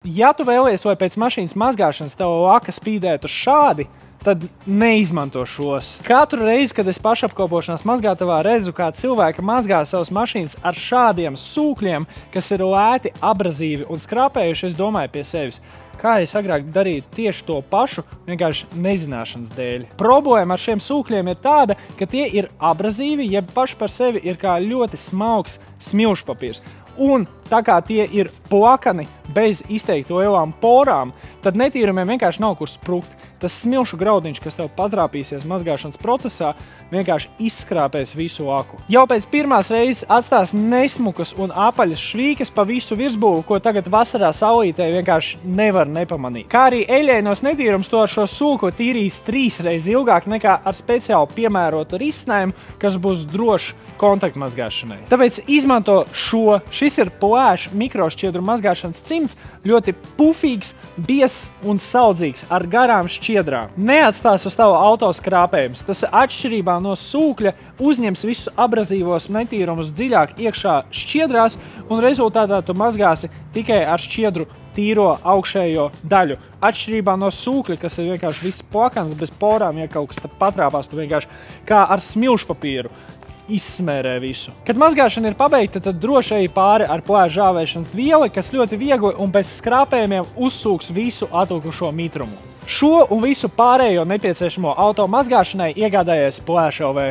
Ja tu vēlies, lai pēc mašīnas mazgāšanas tava laka spīdētu šādi, tad neizmanto šos. Katru reizi, kad es pašapkopošanās mazgātavā redzu, kā cilvēki mazgā savas mašīnas ar šādiem sūkļiem, kas ir lēti, abrazīvi un skrapējuši, es domāju pie sevis, kā es agrāk darītu tieši to pašu, vienkārši nezināšanas dēļ. Problēma ar šiem sūkļiem ir tāda, ka tie ir abrazīvi, jeb paši par sevi ir kā ļoti smalks smilšpapīrs. Un tā kā tie ir plakani bez izteikti lielām porām, tad netīrumiem vienkārši nav kur sprukt. Tas smilšu graudiņš, kas tev patrāpīsies mazgāšanas procesā, vienkārši izskrāpēs visu laku. Jau pēc pirmās reizes atstās nesmukas un apaļas švīkas pa visu virsbūvu, ko tagad vasarā saulītē vienkārši nevar nepamanīt. Kā arī eļļainos netīrums, to ar šo sūku tīrīs 3 reizes ilgāk nekā ar speciāli piemērotu risinājumu, kas būs drošs kontaktmazgāšanai. Tāpēc izmanto šo. Šis ir plēšs mikrošķiedru mazgāšanas cimds, ļoti pufīgs, biezs un saudzīgs ar garām šķiedrām. Neatstās uz tavu auto skrāpējums. Tas atšķirībā no sūkļa uzņems visus abrazīvos netīrumus dziļāk iekšā šķiedrās un rezultātā tu mazgāsi tikai ar šķiedru tīro augšējo daļu. Atšķirībā no sūkļa, kas ir vienkārši viss plakans bez porām, ja kaut kas patrāpās, tu vienkārši kā ar smilšpapīru izsmērē visu. Kad mazgāšana ir pabeigta, tad droši ej pāri ar plēšu žāvēšanas vieli, kas ļoti viegli un bez skrāpējumiem uzsūks visu atlikušo mitrumu. Šo un visu pārējo nepieciešamo auto mazgāšanai iegādājies Plēš LV.